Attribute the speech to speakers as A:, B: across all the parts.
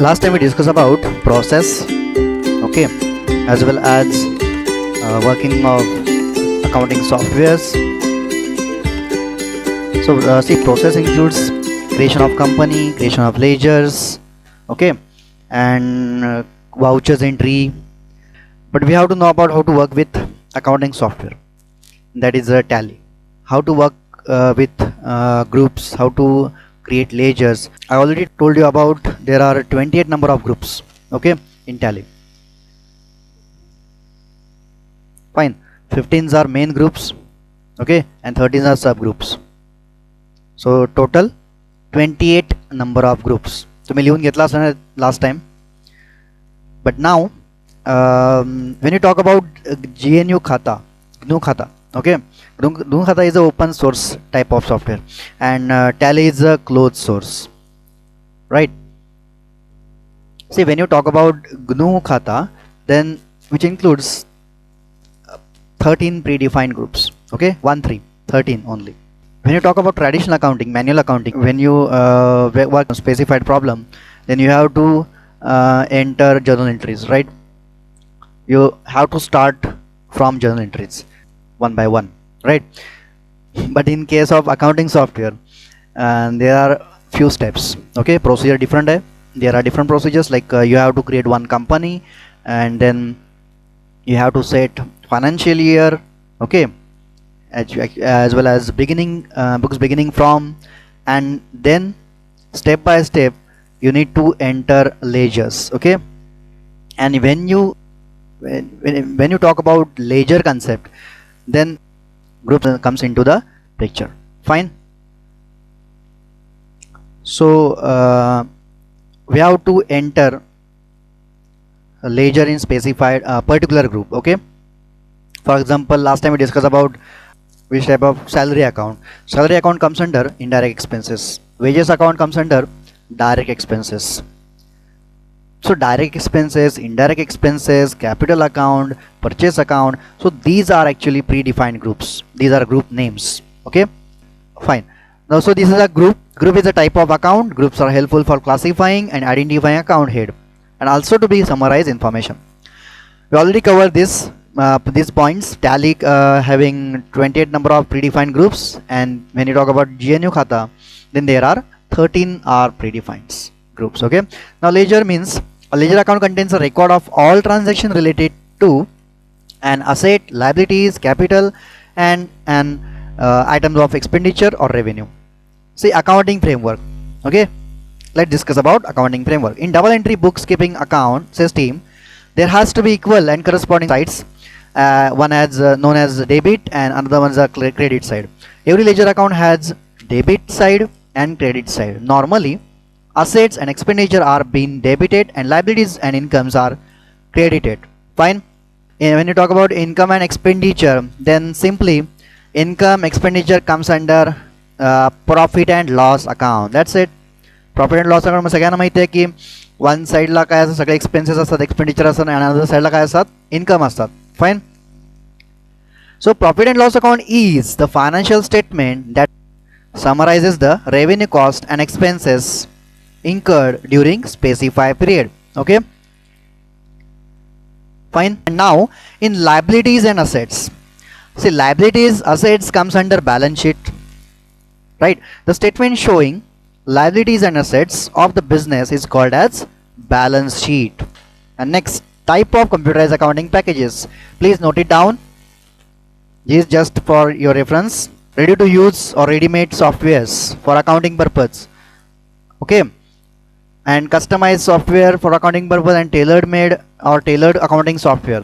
A: Last time we discussed about process, okay, as well as working of accounting softwares. So see, process includes creation of company, creation of ledgers, okay, and vouchers entry. But we have to know about how to work with accounting software, that is Tally. How to work with groups, how to create ledgers. I already told you about there are 28 number of groups, okay, in Tally. Fine, 15s are main groups, okay, and 13s are subgroups. So total 28 number of groups. So मी लिहून घेतला असं last time. But now when you talk about GNU Khata, GNU Khata, okay, GNU Khata is a open source type of software, and Tally is a closed source, right? See, when you talk about GNU Khata, then which includes 13 predefined groups, okay, 13 only. When you talk about traditional accounting, manual accounting, when you work on specified problem, then you have to enter journal entries, right? You have to start from journal entries one by one, right? But in case of accounting software, there are few steps, okay, procedure different. There are different procedures, like you have to create one company, and then you have to set financial year, okay, as well as beginning books beginning from, and then step by step you need to enter ledgers, okay. And when you talk about ledger concept, then group comes into the picture. Fine. So we have to enter a ledger in specified particular group, okay. For example, last time we discussed about which type of salary account. Salary account comes under indirect expenses. Wages account comes under direct expenses. So direct expenses, indirect expenses, capital account, purchase account. So these are actually predefined groups. These are group names. Okay, fine. Now, so this is a group. Group is a type of account. Groups are helpful for classifying and identifying account head, and also to be summarize information. We already covered this. These points. Tally having 28 number of predefined groups, and when you talk about GNU Khata, then there are 13 are predefined groups. Okay. Now ledger means a ledger account contains a record of all transactions related to an asset, liabilities, capital, and items of expenditure or revenue. See, accounting framework. Okay. Let's discuss about accounting framework. In double entry bookkeeping account system, there has to be equal and corresponding sides. One has known as debit, and another one is a credit side. Every ledger account has debit side and credit side. Normally, assets and expenditure are being debited, and liabilities and incomes are credited. Fine. And when you talk about income and expenditure, then simply income expenditure comes under profit and loss account. That's it. Profit and loss account सगळ्यांना माहिती आहे की one साइडला काय असतं, सगळे expenses असतात, expenditure असतात, आणि अनदर साइडला काय असतात, इन्कम असतात. Fine. So profit and loss account is the financial statement that summarizes the revenue, cost and expenses incurred during specified period. Okay, fine. And now in liabilities and assets, see, liabilities, assets comes under balance sheet, right? The statement showing liabilities and assets of the business is called as balance sheet. And next type of computerized accounting packages, please note it down. This is just for your reference. Ready to use or ready-made softwares for accounting purpose, okay, and customized software for accounting purpose, and tailored made or tailored accounting software.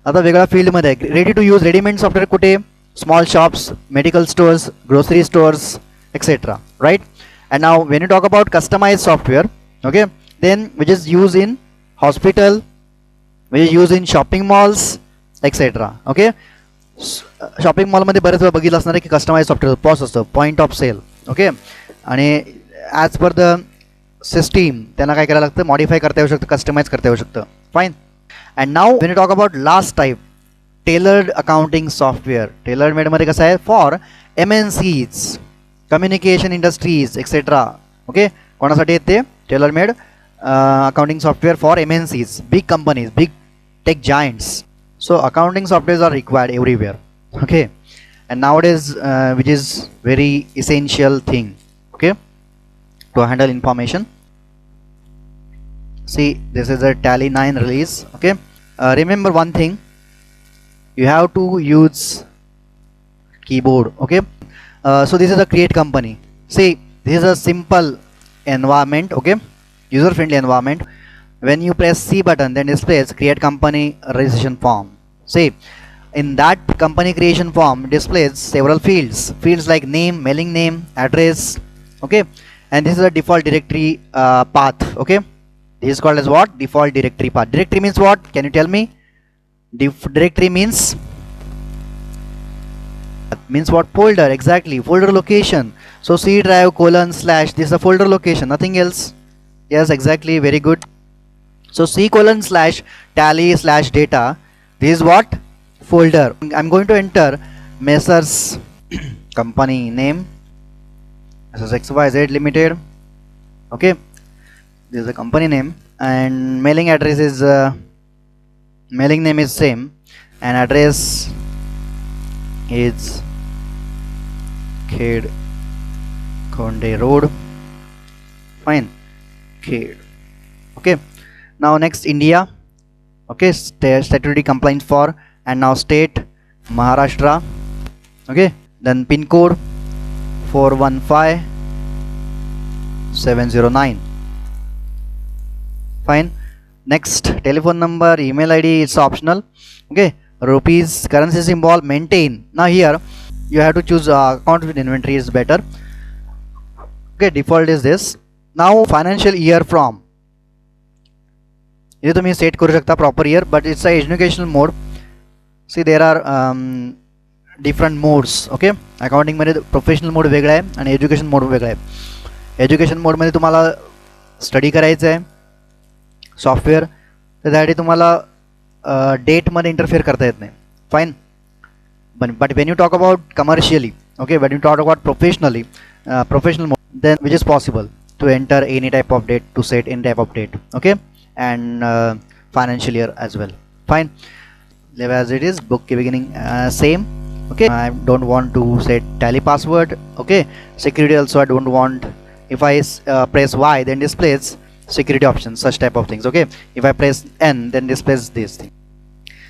A: आता वेगळ्या field मध्ये ready to use readymade software कुठे, small shops, medical stores, grocery stores, etc. right? And now when you talk about customized software, okay, then which is used in hospital, which is used in shopping malls, etc. okay. Shopping मॉलमध्ये बरेच वेळा बघितलं असणार आहे की customise software POS असतं, point of cell, okay, आणि as per the system त्यांना काय करायला लागतं, मॉडिफाय करता येऊ शकतं, कस्टमाइज करता येऊ शकतं. Fine. And now when you talk about last type, tailored accounting software. Tailored मेडमध्ये कसं आहे, for MNCs, communication industries etcetera. Okay, कोणासाठी येते tailor made accounting software for MNCs, big companies, big tech giants. So accounting softwares are required everywhere. Okay, and nowadays which is very essential thing, okay, to handle information. See, this is a Tally 9 release. Okay, remember one thing, you have to use keyboard. Okay, so this is a create company. See, this is a simple environment, okay, user friendly environment. When you press C button, then displays create company registration form. See, in that company creation form displays several fields like name, mailing name, address. Okay, and this is a default directory path. Okay, this is called as what? Default directory path. Directory means what? Can you tell me? Directory means what? Folder. Exactly, folder location. So C drive colon slash, this is a folder location, nothing else. Yes, exactly, very good. So C colon slash tally slash data, this is what? Folder. I'm going to enter Messrs company name, this is XYZ Limited. Okay, this is the company name, and mailing address is mailing name is same, and address is Khed Konde Road. Fine, Khed. Okay, now next India. Okay, statutory compliance for, and now state Maharashtra. Okay, then pin code 415709. Fine. Next, telephone number, email ID, it's optional. Okay, rupees, currency symbol, maintain. Now here you have to choose account with inventory is better. Okay, default is this. Now financial year from, इथे तुम्ही set करू शकता proper year, but it's a educational mode. See, there are different modes. Okay, accounting मध्ये professional mode वेगळा आहे आणि education mode वेगळा आहे. एज्युकेशन मोड मध्ये तुम्हाला स्टडी करायचं आहे सॉफ्टवेअर, तर त्यासाठी तुम्हाला डेट मध्ये इंटरफेअर करता येत नाही. Fine, but when you talk about commercially, okay, when you talk about professionally, professional mode, then which is possible to enter any type of date, to set any type of date. Okay, and financial year as well. Fine, leave as it is. Book beginning same. Okay, I don't want to set tally password. Okay, security also I don't want. If I press Y, then displays security options, such type of things. Okay, if I press N, then displays this thing.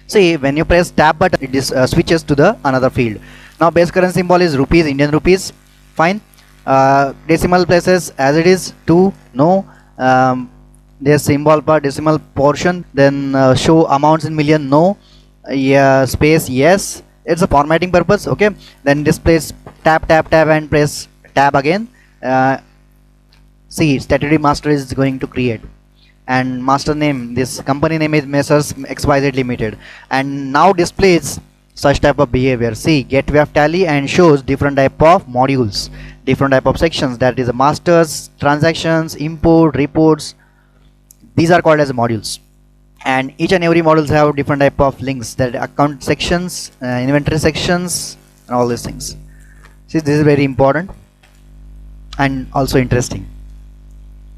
A: See, when you press tab button, it is switches to the another field. Now base currency symbol is rupees, Indian rupees. Fine. Decimal places as it is, 2, no. There's symbol per decimal portion, then show amounts in million, no. Yeah, space, yes, it's a formatting purpose. Okay, then displays tab and press tab again. See, statutory master is going to create, and master name, this company name is Messrs XYZ Limited, and now displays such type of behavior. See, gateway of tally, and shows different type of modules, different type of sections, that is masters, transactions, import, reports. These are called as modules, and each and every modules have different type of links, that account sections, inventory sections, and all these things. See, this is very important and also interesting.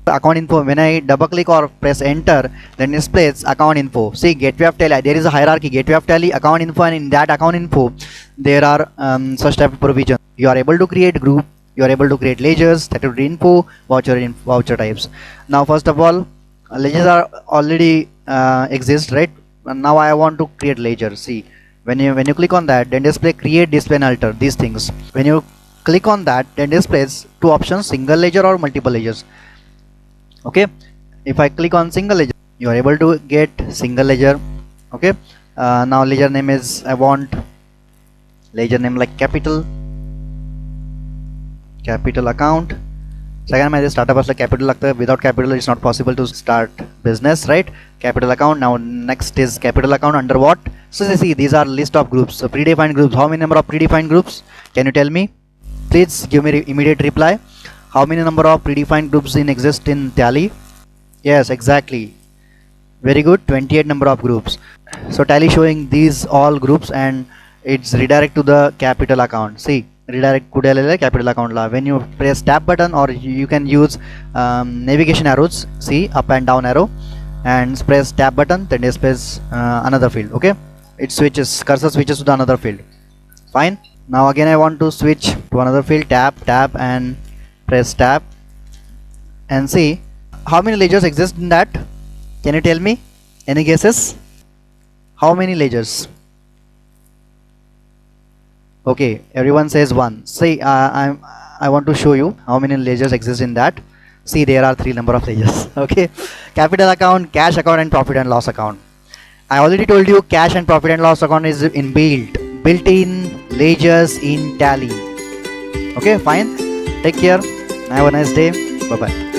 A: Account info, when I double click or press enter, then displays account info. See, gateway of tally, there is a hierarchy, gateway of tally, account info, and in that account info there are such type of provision. You are able to create group, you are able to create ledgers, statutory info, voucher types. Now first of all, ledgers are already exist, right? And now I want to create ledger. See, when you click on that, then display create, display, and alter, these things. When you click on that, then displays two options, single ledger or multiple ledgers. Okay, if I click on single ledger, you are able to get single ledger. Okay, now ledger name is, I want ledger name like capital account. Second, my startup was like capital. Without capital, it's not possible to start business, right? Capital account. Now next is capital account under what? So you see, these are list of groups. So predefined groups. How many number of predefined groups? Can you tell me? Please give me immediate reply. How many number of predefined groups exist in Tally? Yes, exactly. Very good. 28 number of groups. So Tally showing these all groups, and it's redirect to the capital account. See, redirect कुठे आलेलं आहे capital अकाउंटला. When you press tab button or you can use navigation arrows, see up and down arrow, and press tab button, then press another field. Okay, it switches, cursor switches to the another field. Fine. Now again I want to switch to another field, tap and press tab, and see how many ledgers exist in that. Can you tell me? Any guesses? How many ledgers? Okay, everyone says one. See, I want to show you how many ledgers exist in that. See, there are 3 number of ledgers. Okay, capital account, cash account, and profit and loss account. I already told you cash and profit and loss account is built-in ledgers in Tally. Okay, fine. Take care. Have a nice day. Bye bye.